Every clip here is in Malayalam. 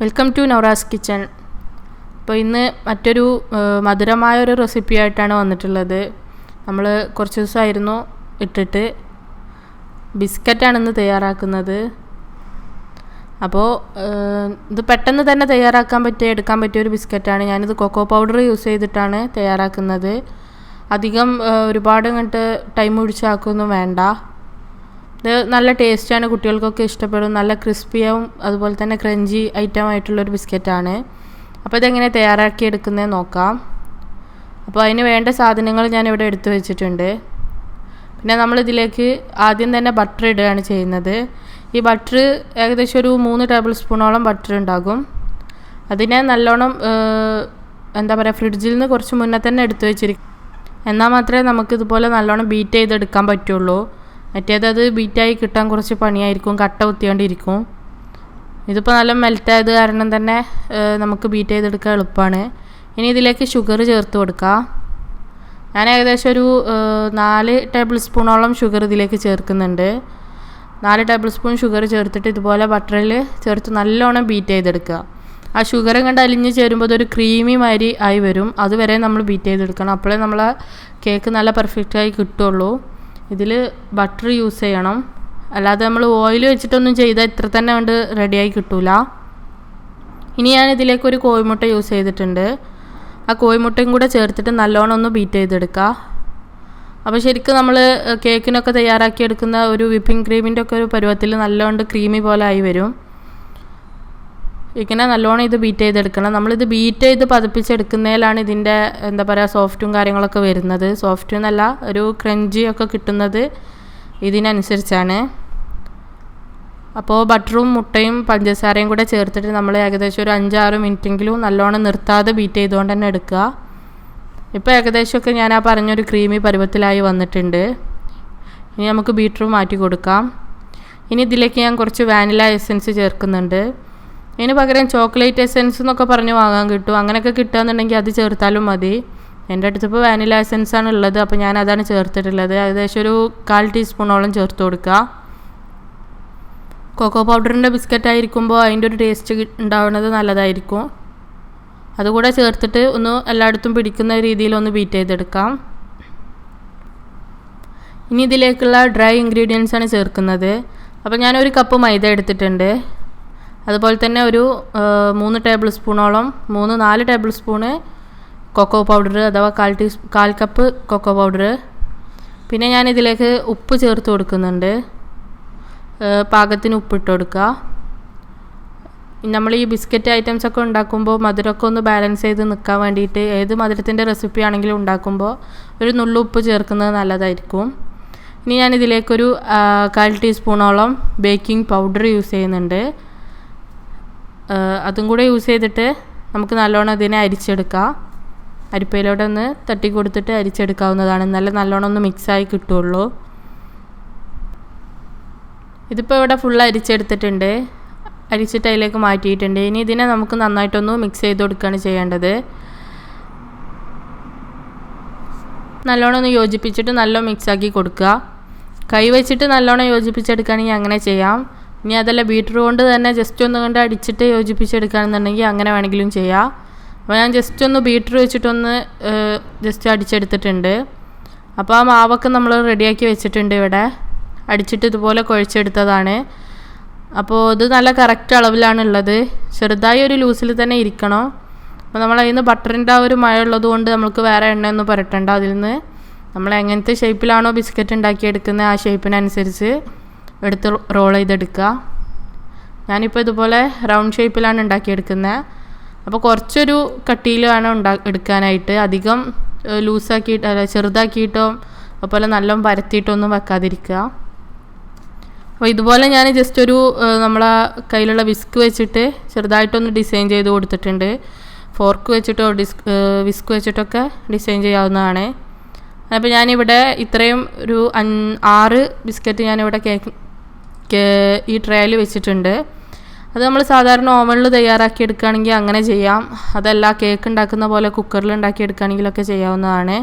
Welcome to Navaras kitchen. അപ്പോൾ ഇന്ന് മറ്റൊരു മധുരമായൊരു റെസിപ്പി ആയിട്ടാണ് വന്നിട്ടുള്ളത്. നമ്മൾ കുറച്ച് ദിവസമായിരുന്നു ഇട്ടിട്ട് ബിസ്ക്കറ്റാണ് ഇന്ന് തയ്യാറാക്കുന്നത്. അപ്പോൾ ഇത് പെട്ടെന്ന് തന്നെ എടുക്കാൻ പറ്റിയ ഒരു ബിസ്ക്കറ്റാണ്. ഞാനിത് കൊക്കോ പൗഡർ യൂസ് ചെയ്തിട്ടാണ് തയ്യാറാക്കുന്നത്. അധികം ഒരുപാട് ഇങ്ങോട്ട് ടൈം ഒഴിച്ചാക്കൊന്നും വേണ്ട. ഇത് നല്ല ടേസ്റ്റാണ്, കുട്ടികൾക്കൊക്കെ ഇഷ്ടപ്പെടും. നല്ല ക്രിസ്പിയാവും അതുപോലെ തന്നെ ക്രഞ്ചി ഐറ്റം ആയിട്ടുള്ളൊരു ബിസ്ക്കറ്റാണ്. അപ്പോൾ ഇതെങ്ങനെ തയ്യാറാക്കിയെടുക്കുന്നത് നോക്കാം. അപ്പോൾ അതിന് വേണ്ട സാധനങ്ങൾ ഞാനിവിടെ എടുത്തു വെച്ചിട്ടുണ്ട്. പിന്നെ നമ്മളിതിലേക്ക് ആദ്യം തന്നെ ബട്ടർ ഇടുകയാണ് ചെയ്യുന്നത്. ഈ ബട്ടർ ഏകദേശം ഒരു 3 ടേബിൾ സ്പൂണോളം ബട്ടർ ഉണ്ടാകും. അതിനെ നല്ലോണം ഫ്രിഡ്ജിൽ നിന്ന് കുറച്ച് മുന്നേ തന്നെ എടുത്തു വെച്ചിരിക്കും. എന്നാൽ മാത്രമേ നമുക്കിതുപോലെ നല്ലോണം ബീറ്റ് ചെയ്തെടുക്കാൻ പറ്റുള്ളൂ. മറ്റേതത് ബീറ്റായി കിട്ടാൻ കുറച്ച് പണിയായിരിക്കും, കട്ട കുത്തിയോണ്ടിരിക്കും. ഇതിപ്പോൾ നല്ല മെൽറ്റായത് കാരണം തന്നെ നമുക്ക് ബീറ്റ് ചെയ്തെടുക്കാൻ എളുപ്പമാണ്. ഇനി ഇതിലേക്ക് ഷുഗർ ചേർത്ത് കൊടുക്കുക. ഞാൻ ഏകദേശം ഒരു 4 ടേബിൾ സ്പൂണോളം ഷുഗർ ഇതിലേക്ക് ചേർക്കുന്നുണ്ട്. 4 ടേബിൾ സ്പൂൺ ഷുഗർ ചേർത്തിട്ട് ഇതുപോലെ ബട്ടറിൽ ചേർത്ത് നല്ലോണം ബീറ്റ് ചെയ്തെടുക്കുക. ആ ഷുഗർ കണ്ട് അലിഞ്ഞ് ചേരുമ്പോൾ അതൊരു ക്രീമി മാതിരി ആയി വരും. അതുവരെ നമ്മൾ ബീറ്റ് ചെയ്തെടുക്കണം. അപ്പോഴേ നമ്മളെ കേക്ക് നല്ല പെർഫെക്റ്റായി കിട്ടുള്ളൂ. ഇതിൽ ബട്ടർ യൂസ് ചെയ്യണം, അല്ലാതെ നമ്മൾ ഓയിൽ വെച്ചിട്ടൊന്നും ചെയ്താൽ ഇത്ര തന്നെ കൊണ്ട് റെഡിയായി കിട്ടൂല. ഇനി ഞാൻ ഇതിലേക്ക് ഒരു കോഴിമുട്ട യൂസ് ചെയ്തിട്ടുണ്ട്. ആ കോഴിമുട്ടയും കൂടെ ചേർത്തിട്ട് നല്ലോണം ഒന്ന് ബീറ്റ് ചെയ്തെടുക്കുക. അപ്പോൾ ശരിക്കും നമ്മൾ കേക്കിനൊക്കെ തയ്യാറാക്കിയെടുക്കുന്ന ഒരു വിപ്പിംഗ് ക്രീമിൻ്റെ ഒക്കെ ഒരു പരുവത്തിൽ നല്ലോണം ക്രീമി പോലെ ആയി വരും. ഇങ്ങനെ നല്ലോണം ഇത് ബീറ്റ് ചെയ്തെടുക്കണം. നമ്മളിത് ബീറ്റ് ചെയ്ത് പതിപ്പിച്ചെടുക്കുന്നതിലാണ് ഇതിൻ്റെ സോഫ്റ്റും കാര്യങ്ങളൊക്കെ വരുന്നത്. സോഫ്റ്റ് എന്നല്ല, ഒരു ക്രഞ്ചിയൊക്കെ കിട്ടുന്നത് ഇതിനനുസരിച്ചാണ്. അപ്പോൾ ബട്ടറും മുട്ടയും പഞ്ചസാരയും കൂടെ ചേർത്തിട്ട് നമ്മൾ ഏകദേശം ഒരു 5-6 മിനിറ്റെങ്കിലും നല്ലോണം നിർത്താതെ ബീറ്റ് ചെയ്തുകൊണ്ട് തന്നെ എടുക്കുക. ഇപ്പോൾ ഏകദേശമൊക്കെ ഞാൻ ആ പറഞ്ഞൊരു ക്രീമി പരുവത്തിലായി വന്നിട്ടുണ്ട്. ഇനി നമുക്ക് ബീറ്റർ മാറ്റി കൊടുക്കാം. ഇനി ഇതിലേക്ക് ഞാൻ കുറച്ച് വാനില എസൻസ് ചേർക്കുന്നുണ്ട്. ഇതിന് പകരം ചോക്ലേറ്റ് എസൻസ് എന്നൊക്കെ പറഞ്ഞ് വാങ്ങാൻ കിട്ടും. അങ്ങനെയൊക്കെ കിട്ടുകയെന്നുണ്ടെങ്കിൽ അത് ചേർത്താലും മതി. എൻ്റെ അടുത്തിപ്പോൾ വാനില എസൻസാണ് ഉള്ളത്, അപ്പോൾ ഞാൻ അതാണ് ചേർത്തിട്ടുള്ളത്. ഏകദേശം ഒരു 1/4 ടീസ്പൂണോളം ചേർത്ത് കൊടുക്കുക. കൊക്കോ പൗഡറിൻ്റെ ബിസ്ക്കറ്റ് ആയിരിക്കുമ്പോൾ അതിൻ്റെ ഒരു ടേസ്റ്റ് ഉണ്ടാവുന്നത് നല്ലതായിരിക്കും. അതുകൂടെ ചേർത്തിട്ട് ഒന്ന് എല്ലായിടത്തും പിടിക്കുന്ന രീതിയിലൊന്ന് ബീറ്റ് ചെയ്തെടുക്കാം. ഇനി ഇതിലേക്കുള്ള ഡ്രൈ ഇൻഗ്രീഡിയൻസാണ് ചേർക്കുന്നത്. അപ്പോൾ ഞാനൊരു കപ്പ് മൈദ എടുത്തിട്ടുണ്ട്. അതുപോലെ തന്നെ ഒരു 3 ടേബിൾ സ്പൂണോളം 3-4 ടേബിൾ സ്പൂണ് കൊക്കോ പൗഡർ, അഥവാ 1/4 കപ്പ് കൊക്കോ പൗഡർ. പിന്നെ ഞാനിതിലേക്ക് ഉപ്പ് ചേർത്ത് കൊടുക്കുന്നുണ്ട്. പാകത്തിന് ഉപ്പിട്ട് കൊടുക്കുക. നമ്മൾ ഈ ബിസ്ക്കറ്റ് ഐറ്റംസൊക്കെ ഉണ്ടാക്കുമ്പോൾ മധുരമൊക്കെ ഒന്ന് ബാലൻസ് ചെയ്ത് നിൽക്കാൻ വേണ്ടിയിട്ട് ഏത് മധുരത്തിൻ്റെ റെസിപ്പി ആണെങ്കിലും ഉണ്ടാക്കുമ്പോൾ ഒരു നുള്ളു ഉപ്പ് ചേർക്കുന്നത് നല്ലതായിരിക്കും. ഇനി ഞാനിതിലേക്കൊരു 1/4 ടീസ്പൂണോളം ബേക്കിംഗ് പൗഡർ യൂസ് ചെയ്യുന്നുണ്ട്. അതും കൂടെ യൂസ് ചെയ്തിട്ട് നമുക്ക് നല്ലോണം ഇതിനെ അരിച്ചെടുക്കാം. അരിപ്പയിലോട്ട് ഒന്ന് തട്ടി കൊടുത്തിട്ട് അരിച്ചെടുക്കാവുന്നതാണ്. നല്ലോണം ഒന്ന് മിക്സായി കിട്ടുള്ളൂ. ഇതിപ്പോൾ ഇവിടെ ഫുൾ അരിച്ചെടുത്തിട്ടുണ്ട്. അരിച്ചിട്ട് അതിലേക്ക് മാറ്റിയിട്ടുണ്ട്. ഇനി ഇതിനെ നമുക്ക് നന്നായിട്ടൊന്ന് മിക്സ് ചെയ്ത് കൊടുക്കുകയാണ് ചെയ്യേണ്ടത്. നല്ലോണം ഒന്ന് യോജിപ്പിച്ചിട്ട് നല്ലോണം മിക്സാക്കി കൊടുക്കുക. കൈ വെച്ചിട്ട് നല്ലോണം യോജിപ്പിച്ചെടുക്കുകയാണെങ്കിൽ അങ്ങനെ ചെയ്യാം. ഇനി അതല്ല ബീറ്റർ കൊണ്ട് തന്നെ ജസ്റ്റ് ഒന്ന് കൊണ്ട് അടിച്ചിട്ട് യോജിപ്പിച്ചെടുക്കുകയാണെന്നുണ്ടെങ്കിൽ അങ്ങനെ വേണമെങ്കിലും ചെയ്യാം. അപ്പോൾ ഞാൻ ജസ്റ്റ് ഒന്ന് ബീറ്റർ വെച്ചിട്ടൊന്ന് ജസ്റ്റ് അടിച്ചെടുത്തിട്ടുണ്ട്. അപ്പോൾ ആ മാവൊക്കെ നമ്മൾ റെഡിയാക്കി വെച്ചിട്ടുണ്ട്. ഇവിടെ അടിച്ചിട്ട് ഇതുപോലെ കുഴച്ചെടുത്തതാണ്. അപ്പോൾ ഇത് നല്ല കറക്റ്റ് അളവിലാണുള്ളത്. ചെറുതായി ഒരു ലൂസിൽ തന്നെ ഇരിക്കണം. അപ്പോൾ നമ്മൾ അതിൽ നിന്ന് ബട്ടറിൻ്റെ ആ ഒരു മഴ ഉള്ളത് കൊണ്ട് നമുക്ക് വേറെ എണ്ണയൊന്നും പുരട്ടണ്ട. അതിൽ നിന്ന് നമ്മൾ എങ്ങനത്തെ ഷേപ്പിലാണോ ബിസ്ക്കറ്റ് ഉണ്ടാക്കിയെടുക്കുന്നത് ആ ഷേപ്പിനനുസരിച്ച് എടുത്ത് റോൾ ചെയ്തെടുക്കുക. ഞാനിപ്പോൾ ഇതുപോലെ റൗണ്ട് ഷേപ്പിലാണ് ഉണ്ടാക്കിയെടുക്കുന്നത്. അപ്പോൾ കുറച്ചൊരു കട്ടിയിൽ വേണം എടുക്കാനായിട്ട്. അധികം ലൂസാക്കിയിട്ട് ചെറുതാക്കിയിട്ടോ അതുപോലെ നല്ല പരത്തിയിട്ടൊന്നും വെക്കാതിരിക്കുക. അപ്പോൾ ഇതുപോലെ ഞാൻ ജസ്റ്റ് ഒരു നമ്മളെ കയ്യിലുള്ള വിസ്ക് വെച്ചിട്ട് ചെറുതായിട്ടൊന്ന് ഡിസൈൻ ചെയ്ത് കൊടുത്തിട്ടുണ്ട്. ഫോർക്ക് വെച്ചിട്ടോ വിസ്ക് വെച്ചിട്ടൊക്കെ ഡിസൈൻ ചെയ്യാവുന്നതാണ്. അപ്പോൾ ഞാനിവിടെ ഇത്രയും ഒരു 6 ബിസ്ക്കറ്റ് ഞാനിവിടെ ഈ ട്രേയിൽ വെച്ചിട്ടുണ്ട്. അത് നമ്മൾ സാധാരണ ഓവനിൽ തയ്യാറാക്കി എടുക്കുകയാണെങ്കിൽ അങ്ങനെ ചെയ്യാം. അതല്ല കേക്ക് ഉണ്ടാക്കുന്ന പോലെ കുക്കറിൽ ഉണ്ടാക്കിയെടുക്കുകയാണെങ്കിലൊക്കെ ചെയ്യാവുന്നതാണ്.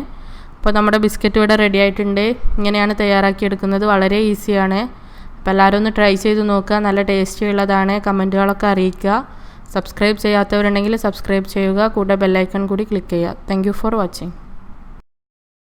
അപ്പോൾ നമ്മുടെ ബിസ്ക്കറ്റ് ഇവിടെ റെഡി ആയിട്ടുണ്ട്. ഇങ്ങനെയാണ് തയ്യാറാക്കിയെടുക്കുന്നത്. വളരെ ഈസിയാണ്. അപ്പോൾ എല്ലാവരും ഒന്ന് ട്രൈ ചെയ്ത് നോക്കുക. നല്ല ടേസ്റ്റി ഉള്ളതാണ്. കമൻറ്റുകളൊക്കെ അറിയിക്കുക. സബ്സ്ക്രൈബ് ചെയ്യാത്തവരുണ്ടെങ്കിൽ സബ്സ്ക്രൈബ് ചെയ്യുക, കൂടെ ബെല്ലൈക്കൺ കൂടി ക്ലിക്ക് ചെയ്യുക. Thank you for watching.